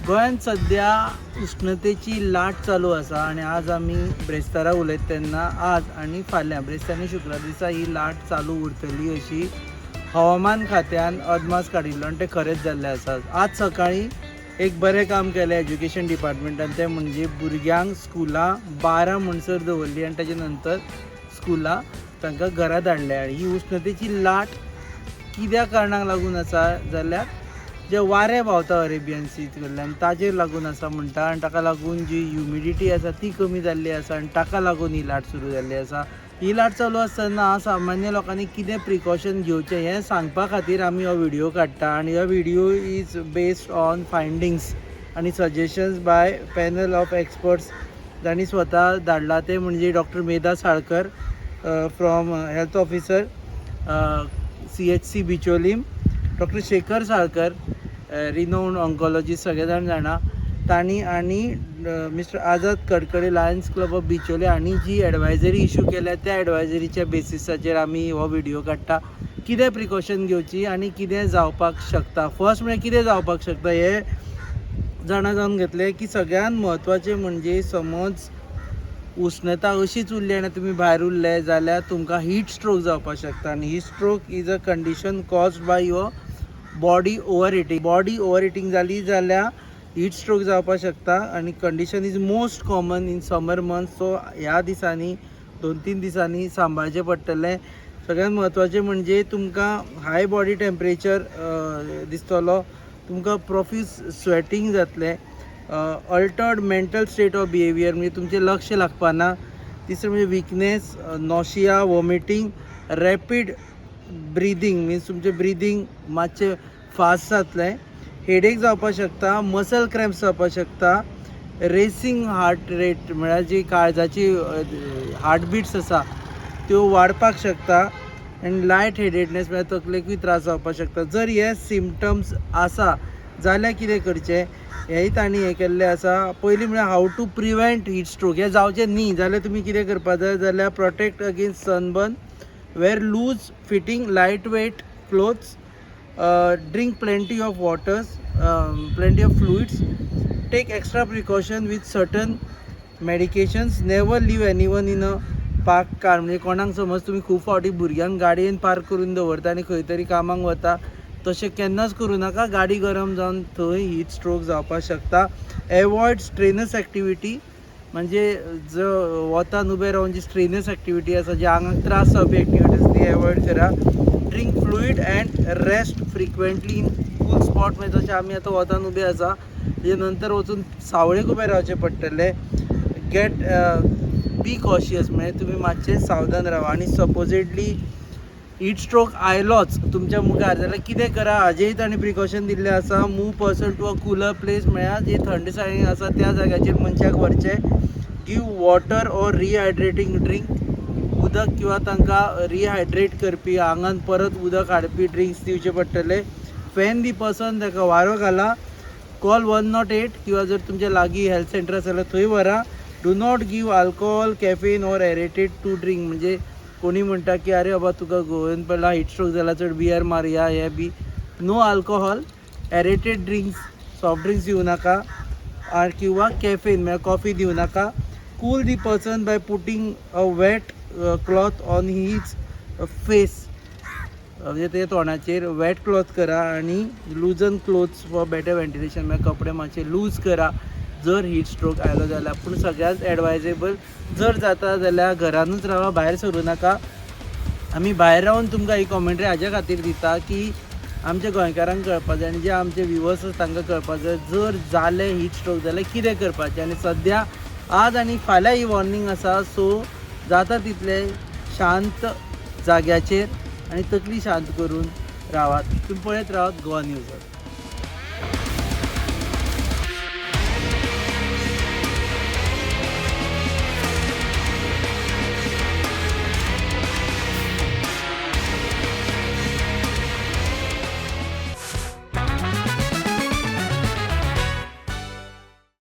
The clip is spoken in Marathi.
गोंयांत सध्या उष्णतेची लाट चालू आसा आणि आज आमी ब्रेस्तारा उलयता तेन्ना आज आनी फाल्यां ब्रेस्त आनी शुक्रार दिसा ही लाट चालू उरतली अशी हवामान खात्यान अदमास काडिल्लो आनी तें खरेंच जाल्लें आसा। आज सकाळीं एक बरें काम केलें एज्युकेशन डिपार्टमेंटान, तें म्हणजे भुरग्यांक स्कुलां 12 म्हणसर दवरली आनी ताचे नंतर स्कुलां तांकां घरा धाडले। आनी ही उष्णतेची लाट कित्या कारणाक लागून आसा जाल्यार जे वारें व्हांवता अरेबियन सी कडल्यान ताजेर लागून आसा म्हणटा आनी ताका लागून जी ह्युमिडिटी आसा ती कमी जाल्ली आसा आनी ताका लागून ही लाट सुरू जाल्ली आसा। ही लाट चालू आसतना सामान्य लोकांनी कितें प्रिकॉशन घेवचें हें सांगपा खातीर आमी हो व्हिडिओ काडटा आनी हो video is based on findings आनी suggestions by panel of experts जांणी स्वता धाडला। ते म्हणजे doctor Medha Salkar from health officer CHC Bicholim, doctor Shekhar Salkar renowned oncologist सगळे जाण जाणा तांणी, आनी mister Azad Kadkade Lions Club of Bichole हांणी जी एडवायजरी इशू केल्या त्या एडवायजरीच्या बेसिसाचेर आमी हो व्हिडिओ काडटा। कितें प्रिकॉशन घेवची आनी कितें जावपाक शकता। फर्स्ट म्हळ्यार कितें जावपाक शकता हे जाणा जावन घेतले की सगळ्यात म्हत्वाचें म्हणजे समज उष्णता अशीच उरली आनी तुमी भायर उरले जाल्यार तुमकां हीट स्ट्रोक जावपाक शकता। आनी heat stroke is a condition caused by your body over heating जाली जाल्यार हीट स्ट्रोक जावपाक शकता आनी condition is most common in summer month. So ह्या दिसांनी 2-3 दिसांनी सांबाळचें पडटलें। सगळ्यात म्हत्वाचें म्हणजे तुमकां हाय बॉडी टेम्परेचर दिसतलो, तुमकां प्रोफ्यूज स्वेटींग जातलें, Altered mental state of behaviour म्हणजे तुमचें लक्ष लागपाना। तिसरें म्हणजे weakness, nausea, vomiting, rapid breathing means तुमचें ब्रिदींग मातशें फास्ट जातलें, हेडेक जावपाक शकता, मसल क्रॅम्प्स जावपाक शकता, रेसींग हार्ट रेट म्हळ्यार जी काळजाची हार्टबिट्स आसा त्यो वाडपाक शकता, आनी लायट हेडेडनेस म्हळ्यार तकलेकूय त्रास जावपाक शकता। जर हे सिमटम्स आसा जाल्यार कितें करचें हेंय तांणी हें केल्लें आसा। पयलीं म्हळ्यार how to prevent heat stroke हें जावचें न्ही जाल्यार तुमी कितें करपाक जाय जाल्यार protect against sunburn, wear loose fitting light weight clothes, drink plenty of waters, plenty of fluids, take extra precaution with certain medications, never leave anyone in a park car म्हणजे कोणाक समज तुम्ही खूब फावटी भुरग्यांक गाडयेन पार्क करून दवरता आनी खंय तरी कामाक वता तशें केन्नाच करूं नाका, गाडी गरम जावन थंय हीट स्ट्रोक जावपाक शकता। एवॉयड स्ट्रेनस एक्टिविटी म्हणजे जो वतान उबें रावन जी स्ट्रेनस एक्टिविटी आसा जी आंगाक त्रास जावपी एक्टिविटीज ती एवॉयड करा। Drink fluid and rest frequently in cool spot म्हणजे जशें आमी आतां वतान उबे आसा तेजे नंतर वचून सावळेक उबें रावचें पडटलें। गेट बी कॉशियस म्हणजे तुमी मातशें सावधान रावा। आनी सपोजिडली हीट स्ट्रोक आयलोच तुमच्या मुखार जाल्यार कितें करा हाजेय ताणें प्रिकॉशन दिल्लें आसा। Move person to a cooler place म्हळ्यार जी थंडसाणी आसा त्या जाग्याचेर मनशाक व्हरचें। Give water or rehydrating drink उदक किंवा तांकां रिहायड्रेट करपी आंगान परत उदक हाडपी ड्रिंक्स दिवचे पडटले। फॅन दी पर्सन ताका वारो घाला। कॉल 108 किंवा जर तुमच्या लागीं हेल्थ सेंटर आसा जाल्यार थंय व्हरा। Do not give alcohol, caffeine or aerated to drink म्हणजे कोणी म्हणटा की अरे बाबा तुका गोवन पडला हीट स्ट्रोक जाला चड बियर मारया हे बी, no alcohol, aerated drinks soft drinks दिवं नाका किंवा कॅफीन म्हळ्यार कॉफी दिवं नाका। Cool the person by putting a wet cloth on his face म्हणजे ते तोंडाचेर वेट क्लॉथ करा आनी loosen clothes for better ventilation म्हळ्यार कपडे मातशे लूज करा जर हीट स्ट्रोक आयलो जाल्यार। पूण सगळ्यात एडवायजेबल जर जाता जाल्यार घरानूच रावा, भायर सरूं नाका। आमी भायर रावन तुमकां ही कॉमेंट्री हाज्या खातीर दिता की आमच्या गोंयकारांक कळपाक जाय आनी जे आमचे व्ह्युअर्स आसा तांकां कळपाक जाय जर जालें हीट स्ट्रोक जाल्यार कितें करपाचें। आनी सद्या आज आनी फाल्यां ही वॉर्निंग आसा, सो जाता तितले शांत जाग्याचेर आनी तकली शांत करून रावात। तुम्ही पळयत रावात गोवा न्यूज।